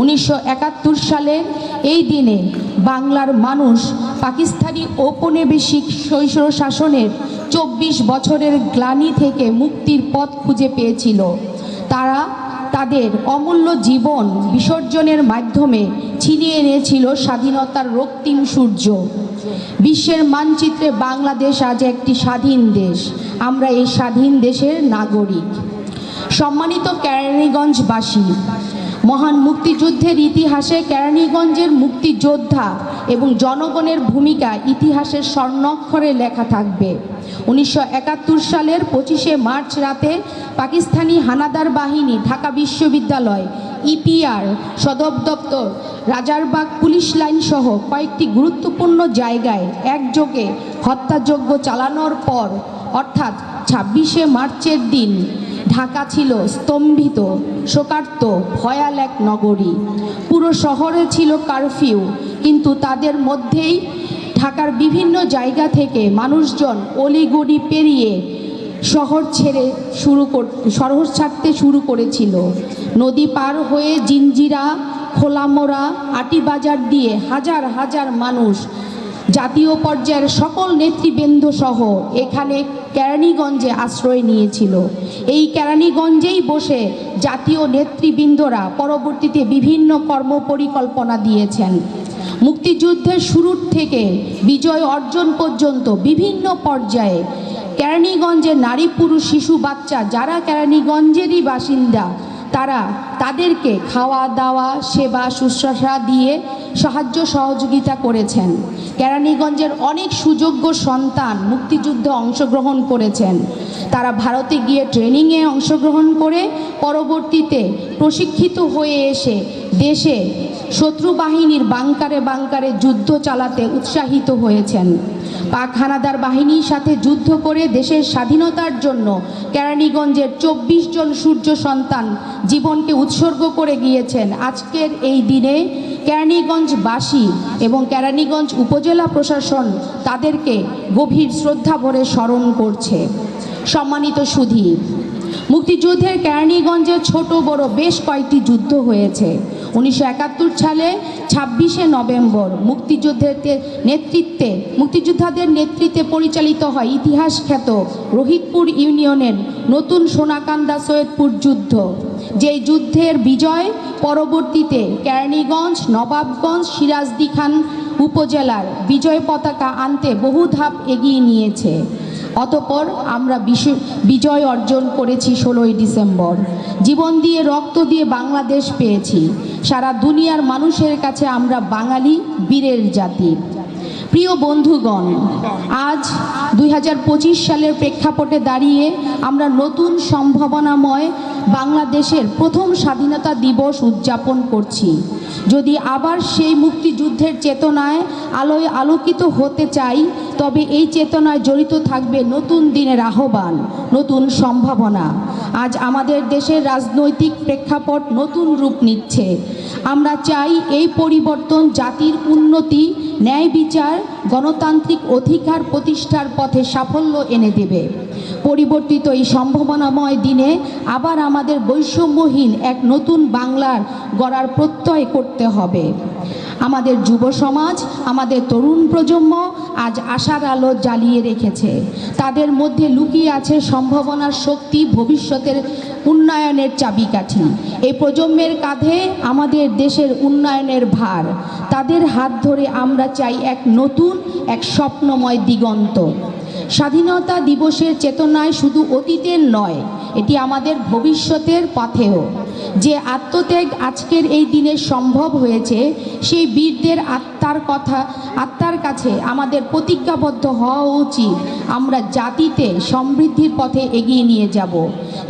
1971 সালে এই দিনে বাংলার মানুষ পাকিস্তানি ঔপনিবেশিক স্বৈর শাসনের 24 বছরের গ্লানি থেকে মুক্তির পথ খুঁজে পেয়েছিল। তারা তাদের অমূল্য জীবন বিসর্জনের মাধ্যমে ছিনিয়ে এনেছিল স্বাধীনতার রক্তিম সূর্য। বিশ্বের মানচিত্রে বাংলাদেশ আজ একটি স্বাধীন দেশ। আমরা এই স্বাধীন দেশের নাগরিক। সম্মানিত কেরানীগঞ্জবাসী, মহান মুক্তিযুদ্ধের ইতিহাসে কেরানীগঞ্জের মুক্তিযোদ্ধা এবং জনগণের ভূমিকা ইতিহাসের স্বর্ণাক্ষরে লেখা থাকবে। 1971 সালের 25শে মার্চ রাতে পাকিস্তানি হানাদার বাহিনী ঢাকা বিশ্ববিদ্যালয়, ইপিআর সদর দপ্তর, রাজারবাগ পুলিশ লাইন সহ কয়েকটি গুরুত্বপূর্ণ জায়গায় একযোগে হত্যাযজ্ঞ চালানোর পর অর্থাৎ 26শে মার্চের দিন ঢাকা ছিল স্তম্ভিত, শোকার্ত, ভয়াল এক নগরী। পুরো শহরে ছিল কারফিউ, কিন্তু তাদের মধ্যেই ঢাকার বিভিন্ন জায়গা থেকে মানুষজন অলিগলি পেরিয়ে শহর ছাড়তে শুরু করেছিল। নদী পার হয়ে জিঞ্জিরা, খোলামোড়া, আটিবাজার দিয়ে হাজার হাজার মানুষ জাতীয় পর্যায়ের সকল নেতৃবৃন্দ সহ এখানে কেরানীগঞ্জে আশ্রয় নিয়েছিল। এই কেরানীগঞ্জেই বসে জাতীয় নেতৃবৃন্দরা পরবর্তীতে বিভিন্ন কর্মপরিকল্পনা দিয়েছেন। মুক্তিযুদ্ধের শুরুর থেকে বিজয় অর্জন পর্যন্ত বিভিন্ন পর্যায়ে কেরানীগঞ্জের নারী, পুরুষ, শিশু, বাচ্চা যারা কেরানীগঞ্জেরই বাসিন্দা তাদেরকে খাওয়া দাওয়া, সেবা শুশ্রূষা দিয়ে সাহায্য সহযোগিতা করেছেন। কেরানীগঞ্জের অনেক সুযোগ্য সন্তান মুক্তিযুদ্ধে অংশগ্রহণ করেছেন। তারা ভারতে গিয়ে ট্রেনিংয়ে অংশগ্রহণ করে পরবর্তীতে প্রশিক্ষিত হয়ে এসে দেশে শত্রু বাহিনীর বাংকারে বাংকারে যুদ্ধ চালাতে উৎসাহিত হয়েছেন। পাক হানাদার বাহিনীর সাথে যুদ্ধ করে দেশের স্বাধীনতার জন্য কেরানীগঞ্জের 24 জন সূর্য সন্তান জীবনকে উৎসর্গ করে গিয়েছেন। আজকের এই দিনে কেরানীগঞ্জবাসী এবং কেরানীগঞ্জ উপজেলা প্রশাসন তাদেরকে গভীর শ্রদ্ধা ভরে স্মরণ করছে। সম্মানিত সুধী, মুক্তিযুদ্ধের কেরানীগঞ্জে ছোট বড় বেশ কয়েকটি যুদ্ধ হয়েছে। 1971 সালে 26শে নভেম্বর মুক্তিযোদ্ধাদের নেতৃত্বে পরিচালিত হয় ইতিহাস খ্যাত রহিতপুর ইউনিয়নের নতুন সোনাকান্দা সৈয়দপুর যুদ্ধ। যেই যুদ্ধের বিজয় পরবর্তীতে কেরানীগঞ্জ, নবাবগঞ্জ, সিরাজদি খান উপজেলার বিজয় পতাকা আনতে বহু ধাপ এগিয়ে নিয়েছে। অতঃপর আমরা বিজয় অর্জন করেছি 16ই ডিসেম্বর। জীবন দিয়ে, রক্ত দিয়ে বাংলাদেশ পেয়েছি। সারা দুনিয়ার মানুষের কাছে আমরা বাঙালি বীরের জাতি। প্রিয় বন্ধুগণ, আজ 2025 সালের প্রেক্ষাপটে দাঁড়িয়ে আমরা নতুন সম্ভাবনাময় বাংলাদেশের প্রথম স্বাধীনতা দিবস উদযাপন করছি। যদি আবার সেই মুক্তিযুদ্ধের চেতনায় আলোয় আলোকিত হতে চাই, তবে এই চেতনায় জড়িত থাকবে নতুন দিনের আহ্বান, নতুন সম্ভাবনা। আজ আমাদের দেশের রাজনৈতিক প্রেক্ষাপট নতুন রূপ নিচ্ছে। আমরা চাই এই পরিবর্তন জাতির উন্নতি, ন্যায় বিচার, গণতান্ত্রিক অধিকার প্রতিষ্ঠার পথে সাফল্য এনে দেবে। পরিবর্তিত এই সম্ভাবনাময় দিনে আবার আমাদের বৈষম্যহীন এক নতুন বাংলার গড়ার প্রত্যয় করতে হবে। আমাদের যুব সমাজ, আমাদের তরুণ প্রজন্ম আজ আশার আলো জ্বালিয়ে রেখেছে। তাদের মধ্যে লুকিয়ে আছে সম্ভাবনার শক্তি, ভবিষ্যতের উন্নয়নের চাবিকাঠি। এই প্রজন্মের কাঁধে আমাদের দেশের উন্নয়নের ভার। তাদের হাত ধরে আমরা চাই এক নতুন, এক স্বপ্নময় দিগন্ত। স্বাধীনতা দিবসের চেতনায় শুধু অতীতের নয়, এটি আমাদের ভবিষ্যতের পথেও। যে আত্মত্যাগ আজকের এই দিনে সম্ভব হয়েছে, সেই বীরদের আত্মার কাছে আমাদের প্রতিজ্ঞাবদ্ধ হওয়া উচিত। আমরা জাতিতে সমৃদ্ধির পথে এগিয়ে নিয়ে যাব।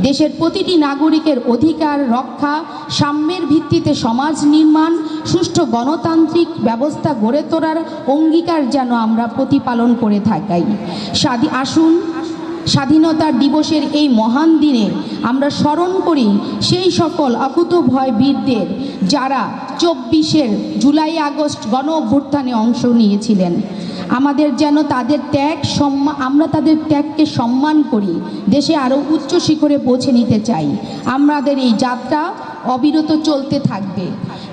দেশের প্রতিটি নাগরিকের অধিকার রক্ষা, সাম্যের ভিত্তিতে সমাজ নির্মাণ, সুষ্ঠু গণতান্ত্রিক ব্যবস্থা গড়ে তোলার অঙ্গীকার যেন আমরা প্রতিপালন করে থাকি। আসুন স্বাধীনতা দিবসের এই মহান দিনে আমরা স্মরণ করি সেই সকল অকুতোভয় বীরদের যারা 24শে জুলাই আগস্ট গণ অভ্যুত্থানে অংশ নিয়েছিলেন। আমাদের যেন তাদের আমরা তাদের ত্যাগকে সম্মান করি, দেশে আরও উচ্চ শিখরে পৌঁছে নিতে চাই। আমাদের এই যাত্রা অবিরত চলতে থাকবে।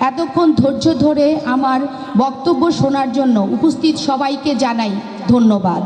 এতক্ষণ ধৈর্য ধরে আমার বক্তব্য শোনার জন্য উপস্থিত সবাইকে জানাই ধন্যবাদ।